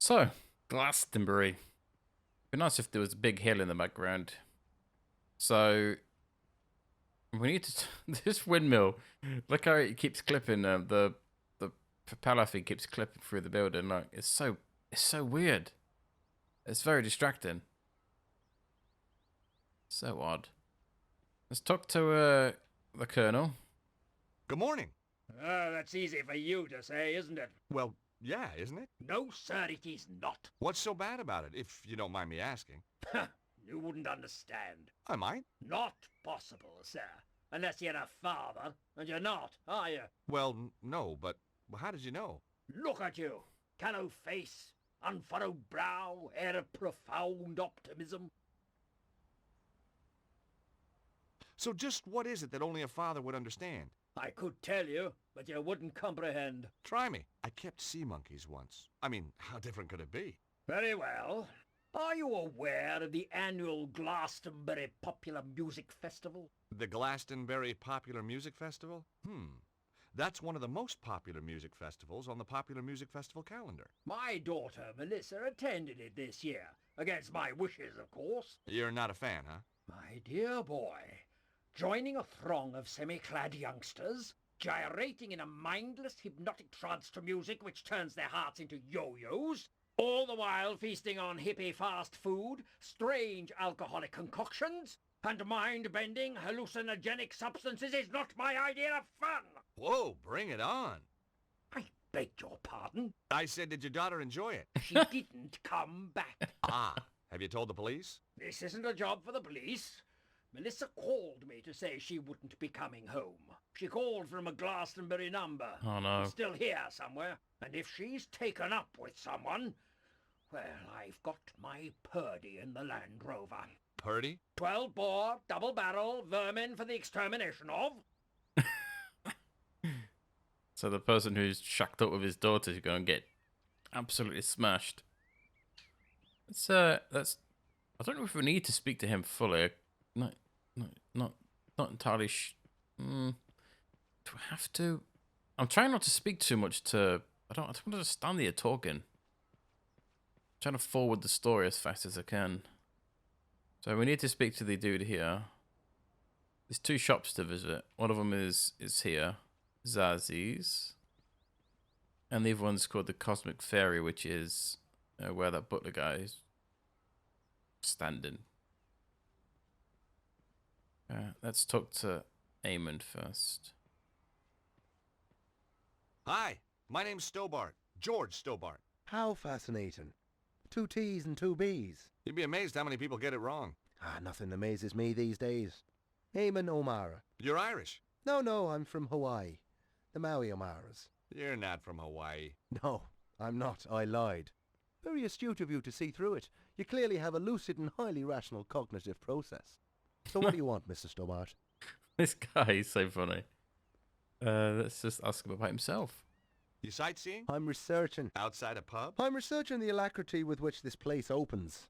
So, Glastonbury. It'd be nice if there was a big hill in the background. So, we need to... this windmill, look how it keeps clipping. The propeller thing keeps clipping through the building. Like, it's so weird. It's very distracting. So odd. Let's talk to the Colonel. Good morning. Oh, that's easy for you to say, isn't it? Well, yeah, isn't it? No, sir, it is not. What's so bad about it, if you don't mind me asking? You wouldn't understand. I might. Not possible, sir. Unless you're a father, and you're not, are you? Well, no, but how did you know? Look at you. Callow face, unfurrowed brow, air of profound optimism. So just what is it that only a father would understand? I could tell you, but you wouldn't comprehend. Try me. I kept sea monkeys once. I mean, how different could it be? Very well. Are you aware of the annual Glastonbury Popular Music Festival? The Glastonbury Popular Music Festival? That's one of the most popular music festivals on the Popular Music Festival calendar. My daughter, Melissa, attended it this year. Against my wishes, of course. You're not a fan, huh? My dear boy, joining a throng of semi-clad youngsters, gyrating in a mindless hypnotic trance to music which turns their hearts into yo-yos, all the while feasting on hippie fast food, strange alcoholic concoctions, and mind-bending hallucinogenic substances is not my idea of fun! Whoa, bring it on. I beg your pardon? I said, did your daughter enjoy it? She didn't come back. Ah, have you told the police? This isn't a job for the police. Melissa called me to say she wouldn't be coming home. She called from a Glastonbury number. Oh, no. It's still here somewhere. And if she's taken up with someone, well, I've got my Purdey in the Land Rover. Purdey? 12-bore, double-barrel, vermin for the extermination of. So the person who's shacked up with his daughter is going to get absolutely smashed. That's... I don't know if we need to speak to him fully. Not entirely do I have to? I'm trying not to speak too much to... I don't understand you're talking. I'm trying to forward the story as fast as I can. So we need to speak to the dude here. There's two shops to visit. One of them is here. Zazi's. And the other one's called the Cosmic Faerie, which is where that butler guy is standing. Let's talk to Eamon first. Hi, my name's Stobart. George Stobart. How fascinating. 2 T's and 2 B's. You'd be amazed how many people get it wrong. Nothing amazes me these days. Eamon O'Mara. You're Irish. No, I'm from Hawaii. The Maui O'Maras. You're not from Hawaii. No, I'm not. I lied. Very astute of you to see through it. You clearly have a lucid and highly rational cognitive process. So what do you want, Mr. Stobart? This guy is so funny. Let's just ask him about himself. You sightseeing? I'm researching. Outside a pub? I'm researching the alacrity with which this place opens.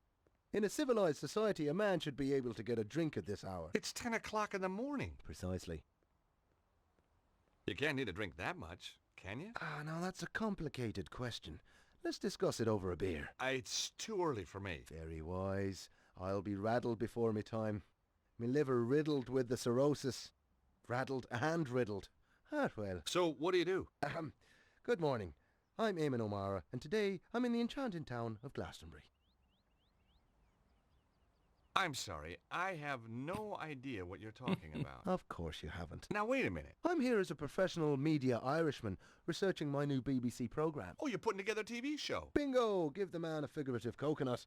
In a civilized society, a man should be able to get a drink at this hour. It's 10 o'clock in the morning. Precisely. You can't need a drink that much, can you? Now that's a complicated question. Let's discuss it over a beer. It's too early for me. Very wise. I'll be raddled before me time. Me liver riddled with the cirrhosis. Raddled and riddled. Well. So, what do you do? Good morning. I'm Eamon O'Mara, and today I'm in the enchanted town of Glastonbury. I'm sorry, I have no idea what you're talking about. Of course you haven't. Now, wait a minute. I'm here as a professional media Irishman, researching my new BBC programme. Oh, you're putting together a TV show. Bingo! Give the man a figurative coconut.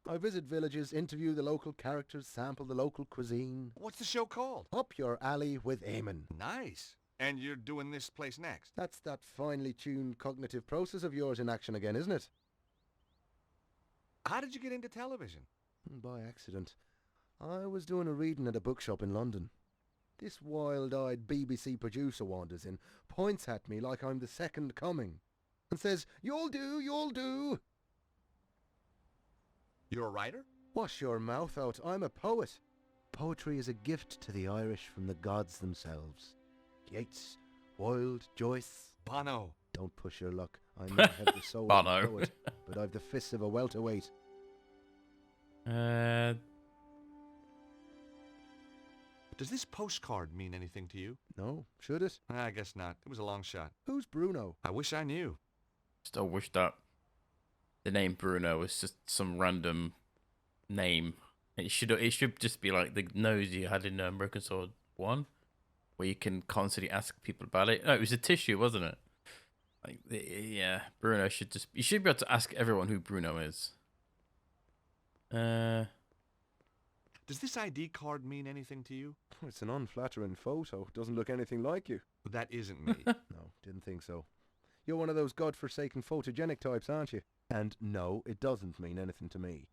I visit villages, interview the local characters, sample the local cuisine. What's the show called? Up your alley with Eamon. Nice. And you're doing this place next? That's that finely tuned cognitive process of yours in action again, isn't it? How did you get into television? By accident. I was doing a reading at a bookshop in London. This wild-eyed BBC producer wanders in, points at me like I'm the second coming, and says, "You'll do, you'll do." You're a writer? Wash your mouth out, I'm a poet. Poetry is a gift to the Irish from the gods themselves. Yeats, Wilde, Joyce. Bono. Don't push your luck. I may have the soul of a Bono. poet, but I've the fists of a welterweight. Does this postcard mean anything to you? No, should it? I guess not. It was a long shot. Who's Bruno? I wish I knew. Still wish that the name Bruno was just some random name. It should just be like the nose you had in Broken Sword 1, where you can constantly ask people about it. No, it was a tissue, wasn't it? Like, yeah, Bruno should just... You should be able to ask everyone who Bruno is. Does this ID card mean anything to you? It's an unflattering photo. Doesn't look anything like you. That isn't me. No, didn't think so. You're one of those godforsaken photogenic types, aren't you? And no, it doesn't mean anything to me.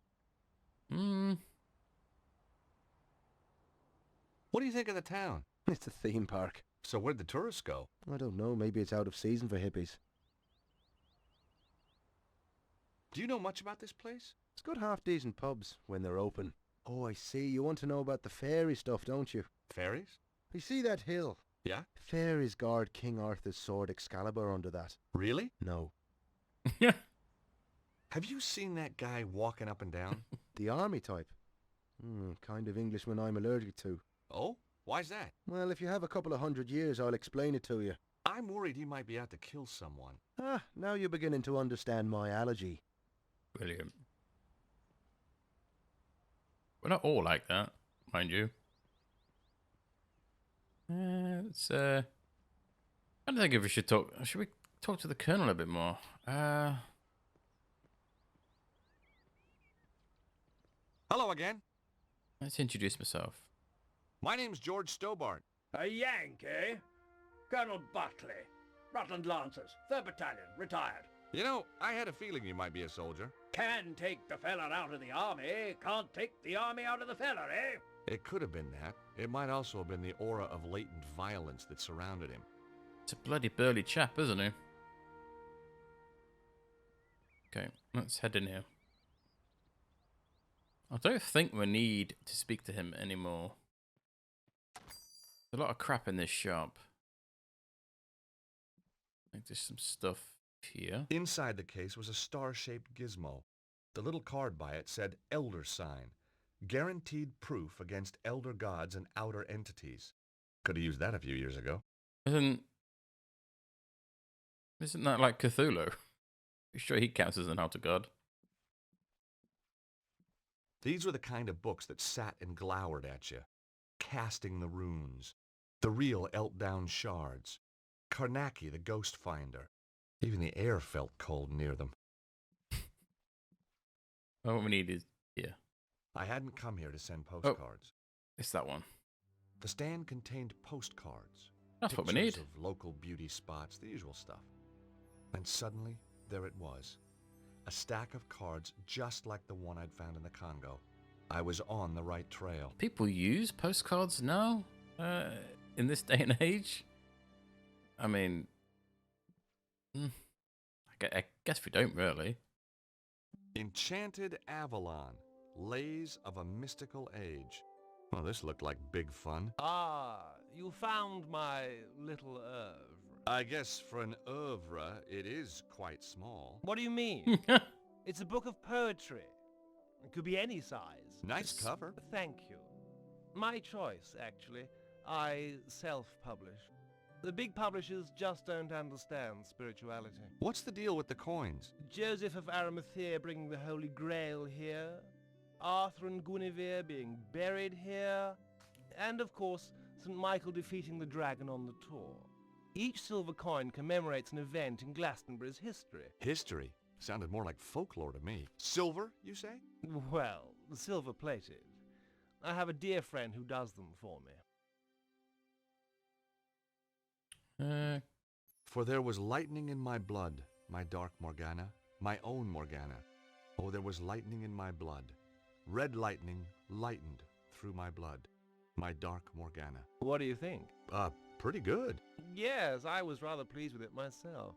What do you think of the town? It's a theme park. So where'd the tourists go? I don't know, maybe it's out of season for hippies. Do you know much about this place? It's got half-decent pubs when they're open. Oh, I see. You want to know about the fairy stuff, don't you? Fairies? You see that hill? Yeah? Fairies guard King Arthur's sword Excalibur under that. Really? No. Yeah. Have you seen that guy walking up and down? The army type. Kind of Englishman I'm allergic to. Oh? Why's that? Well, if you have a couple of 100 years, I'll explain it to you. I'm worried he might be out to kill someone. Ah, now you're beginning to understand my allergy. Brilliant. We're not all like that, mind you. I don't think if we should talk... Should we talk to the Colonel a bit more? Hello again. Let's introduce myself. My name's George Stobart. A Yank, eh? Colonel Butley. Rutland Lancers, 3rd Battalion, retired. You know, I had a feeling you might be a soldier. Can take the fella out of the army, can't take the army out of the fella, eh? It could have been that. It might also have been the aura of latent violence that surrounded him. It's a bloody burly chap, isn't he? Okay, let's head in here. I don't think we need to speak to him anymore. There's a lot of crap in this shop. I think there's some stuff here. Inside the case was a star-shaped gizmo. The little card by it said Elder Sign. Guaranteed proof against elder gods and outer entities. Could have used that a few years ago. Isn't that like Cthulhu? I'm sure he counts as an outer god. These were the kind of books that sat and glowered at you. Casting the Runes. The real 𝘱𝑦𝘮𝑦𝘮𝑡𝑒 shards. Karnaki the Ghost Finder. Even the air felt cold near them. Oh, what we need is here. I hadn't come here to send postcards. It's that one. The stand contained postcards. That's what we need. Pictures of local beauty spots, the usual stuff. And suddenly, there it was. A stack of cards just like the one I'd found in the Congo. I was on the right trail. People use postcards now? In this day and age? I mean... I guess we don't really. Enchanted Avalon. Lays of a Mystical Age. Well, this looked like big fun. Ah, you found my little 𝘱𝑗𝑒. I guess for an 𝘱𝑗𝑒, it is quite small. What do you mean? It's a book of poetry. It could be any size. Nice cover. Thank you. My choice, actually. I self-publish. The big publishers just don't understand spirituality. What's the deal with the coins? Joseph of Arimathea bringing the Holy Grail here. Arthur and Guinevere being buried here. And, of course, St. Michael defeating the dragon on the tour. Each silver coin commemorates an event in Glastonbury's history. History? Sounded more like folklore to me. Silver, you say? Well, silver-plated. I have a dear friend who does them for me. For there was lightning in my blood, my dark Morgana, my own Morgana. Oh, there was lightning in my blood. Red lightning lightened through my blood, my dark Morgana. What do you think? Pretty good. Yes, I was rather pleased with it myself.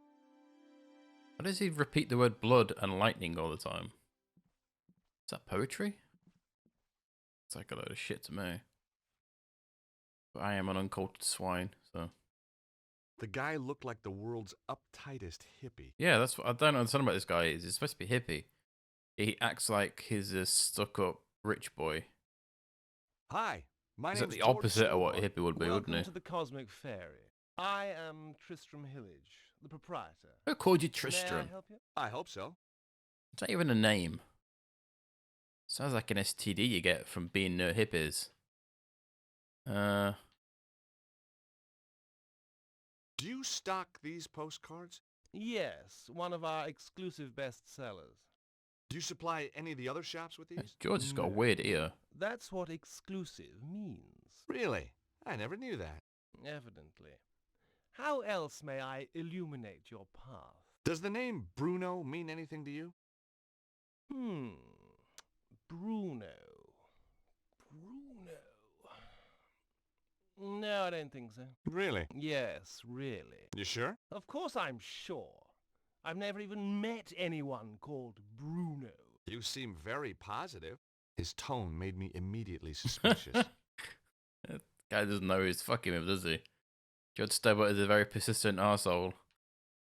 Why does he repeat the word blood and lightning all the time? Is that poetry? It's like a load of shit to me. But I am an uncultured swine, so... The guy looked like the world's uptightest hippie. Yeah, that's what I don't understand about this guy. He's supposed to be hippie. He acts like he's a stuck-up rich boy. Hi, my He's name's like the George opposite of what a Stillwell. hippie would be, Welcome wouldn't to he? the Cosmic Faerie. I am Tristram Hillage, the proprietor. Who called you May I Tristram? help you? I hope so. It's not even a name. Sounds like an STD you get from being near hippies. Do you stock these postcards? Yes, one of our exclusive bestsellers. Do you supply any of the other shops with these? George has got a No. weird ear. That's what exclusive means, Really? I never knew that. evidently. How else may I illuminate your path? Does the name Bruno mean anything to you? Bruno. No, I don't think so. Really? Yes, really. You sure? Of course I'm sure. I've never even met anyone called Bruno. You seem very positive. His tone made me immediately suspicious. That guy doesn't know who's fucking with, does he? George Stillwell is a very persistent arsehole.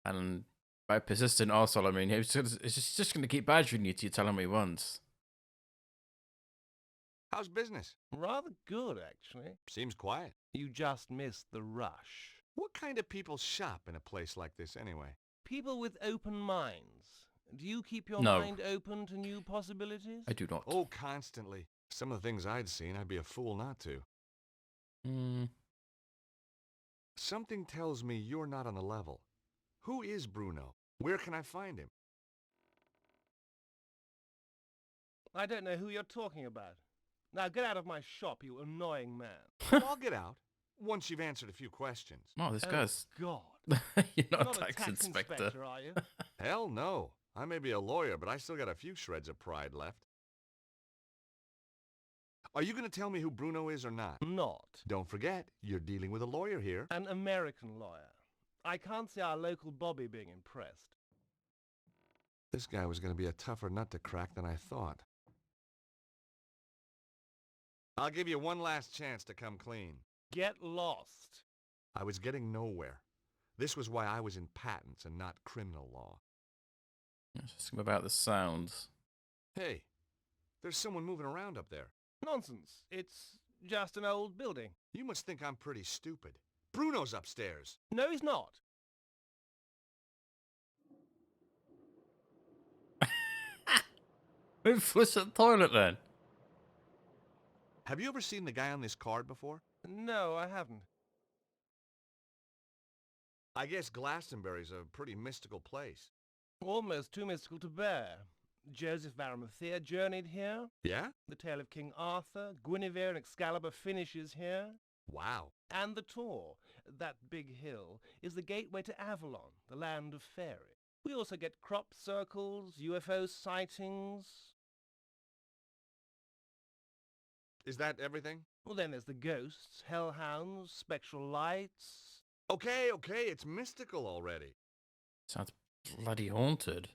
And by persistent arsehole, I mean, he's just going to keep badgering you till you tell him what he wants. How's business? Rather good, actually. Seems quiet. You just missed the rush. What kind of people shop in a place like this anyway? People with open minds. Do you keep your No. mind open to new possibilities? I do not. Oh, constantly. Some of the things I'd seen, I'd be a fool not to. Something tells me you're not on the level. Who is Bruno? Where can I find him? I don't know who you're talking about. Now get out of my shop, you annoying man. I'll get out once you've answered a few questions. Oh, this Oh, guy's... God. You're not, Not a tax inspector. are you? Hell no. I may be a lawyer, but I still got a few shreds of pride left. Are you going to tell me who Bruno is or not? Not. Don't forget, you're dealing with a lawyer here. An American lawyer. I can't see our local Bobby being impressed. This guy was going to be a tougher nut to crack than I thought. I'll give you one last chance to come clean. Get lost. I was getting nowhere. This was why I was in patents and not criminal law. Ask him about the sounds. Hey, there's someone moving around up there. Nonsense. It's just an old building. You must think I'm pretty stupid. Bruno's upstairs. No, he's not. Who flushed the toilet then? Have you ever seen the guy on this card before? No, I haven't. I guess Glastonbury's a pretty mystical place. Almost too mystical to bear. 𝘱𝘒𝑣𝘍𝘍𝘍 journeyed here. Yeah? The tale of King Arthur, Guinevere and Excalibur finishes here. Wow. And the Tor, that big hill, is the gateway to Avalon, the land of fairy. We also get crop circles, UFO sightings. Is that everything? Well, then there's the ghosts, hellhounds, spectral lights. Okay, it's mystical already. Sounds bloody haunted.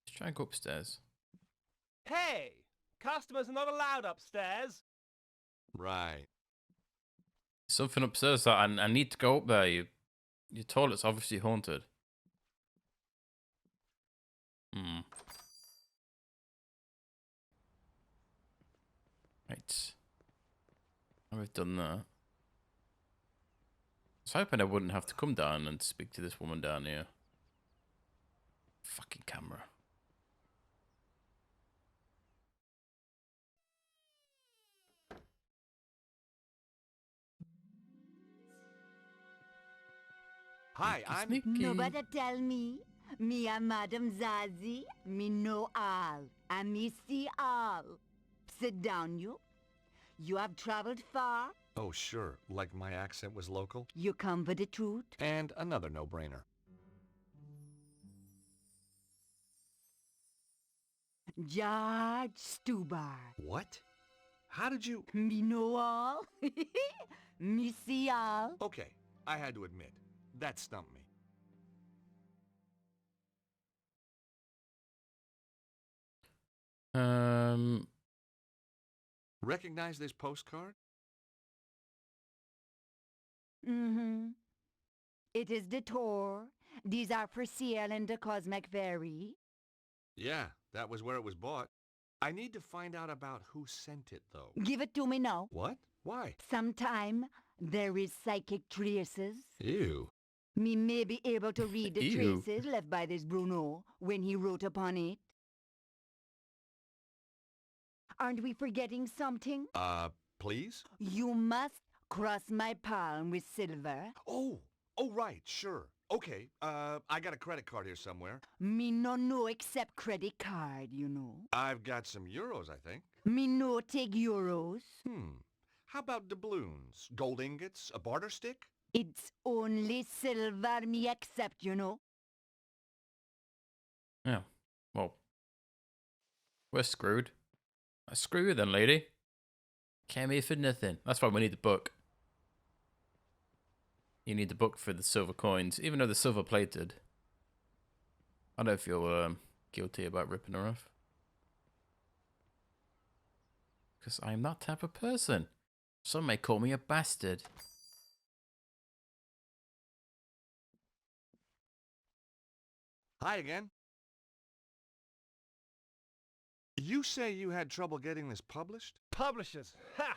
Let's try and go upstairs. Hey! Customers are not allowed upstairs! Right. Something upstairs that I need to go up there. Your toilet's obviously haunted. Right. Now we've done that. I was hoping I wouldn't have to come down and speak to this woman down here. Fucking camera. Hi, I'm... Sneaky. Nobody tell me. Me a Madam Zazie. Me know all. And me see all. Sit down, you. You have traveled far. Oh, sure. Like my accent was local. You come for the truth. And another no-brainer. George Stubar. What? How did you... Me know all. Me see all. Okay, I had to admit, that stumped me. Recognize this postcard? Mm-hmm. It is the tour. These are for sale in the Cosmic Faerie. Yeah, that was where it was bought. I need to find out about who sent it, though. Give it to me now. What? Why? Sometime there is psychic traces. Ew. Me may be able to read the Ew. traces left by this Bruno when he wrote upon it. Aren't we forgetting something? Please? You must cross my palm with silver. Oh, right, sure. Okay, I got a credit card here somewhere. Me no know except credit card, you know. I've got some euros, I think. Me no take euros. How about doubloons? Gold ingots? A barter stick? It's only silver me accept, you know. Yeah. Well, we're screwed. Screw you then, lady. Came here for nothing. That's why we need the book. You need the book for the silver coins, even though they're silver plated. I don't feel guilty about ripping her off. Because I'm that type of person. Some may call me a bastard. Hi again. You say you had trouble getting this published? Publishers! Ha!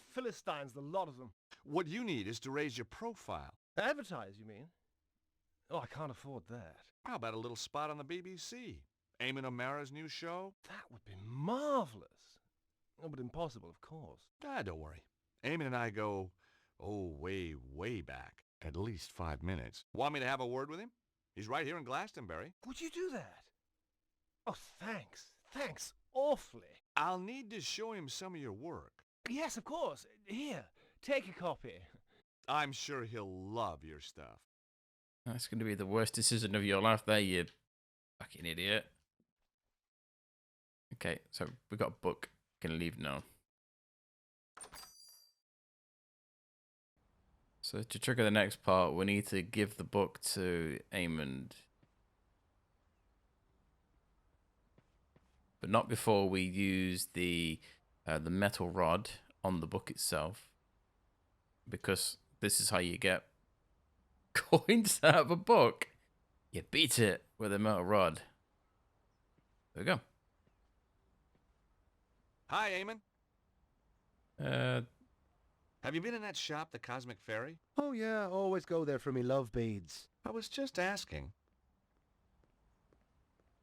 Philistines, the lot of them. What you need is to raise your profile. Advertise, you mean? Oh, I can't afford that. How about a little spot on the BBC? Eamon O'Mara's new show? That would be marvelous. Oh, but impossible, of course. Don't worry. Eamon and I go, way, way back. At least 5 minutes. Want me to have a word with him? He's right here in Glastonbury. Would you do that? Oh, thanks. Thanks awfully. I'll need to show him some of your work. Yes, of course. Here, take a copy. I'm sure he'll love your stuff. That's going to be the worst decision of your life there, you fucking idiot. Okay, so we got a book. Can leave now. So to trigger the next part, we need to give the book to Eamon. But not before we use the metal rod on the book itself. Because this is how you get coins out of a book. You beat it with a metal rod. There we go. Hi, Eamon. Have you been in that shop, the Cosmic Faerie? Oh yeah, always go there for me love beads. I was just asking.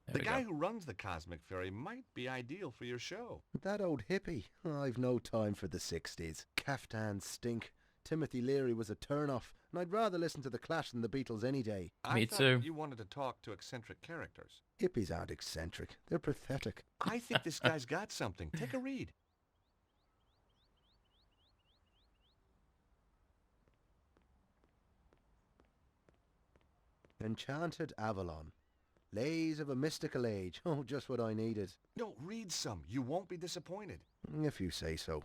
There The we guy go. who runs the Cosmic Faerie might be ideal for your show. That old hippie. I've no time for the 60s. Caftans stink. Timothy Leary was a turn-off, and I'd rather listen to The Clash than the Beatles any day. I Me thought too. you wanted to talk to eccentric characters. Hippies aren't eccentric. They're pathetic. I think this guy's got something. Take a read. Enchanted Avalon. Lays of a mystical age. Oh, just what I needed. No, read some. You won't be disappointed. If you say so.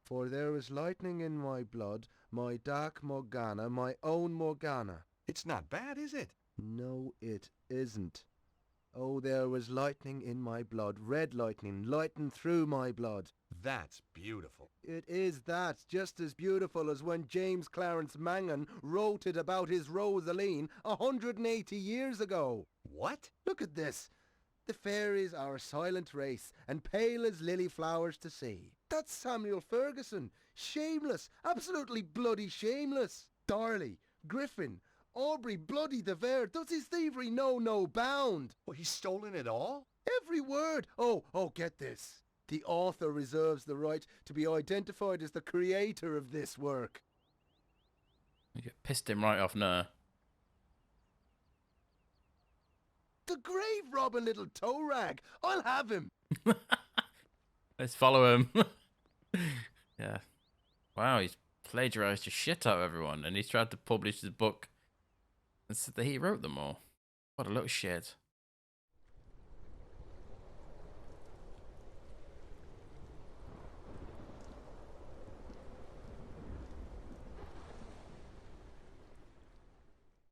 For there is lightning in my blood, my dark Morgana, my own Morgana. It's not bad, is it? No, it isn't. Oh, there was lightning in my blood, red lightning, lighting through my blood. That's beautiful. It is that, just as beautiful as when James Clarence Mangan wrote it about his Rosaline 180 years ago. What? Look at this. The fairies are a silent race, and pale as lily flowers to see. That's Samuel Ferguson. Shameless, absolutely bloody shameless. Darley, Griffin, Aubrey bloody de Vere, does his thievery know no bound? Well, he's stolen it all? Every word. Oh, get this. The author reserves the right to be identified as the creator of this work. You pissed him right off now. The grave robbing little toe rag. I'll have him. Let's follow him. Yeah. Wow, he's plagiarized the shit out of everyone, and he's tried to publish his book and said that he wrote them all. What a little shit.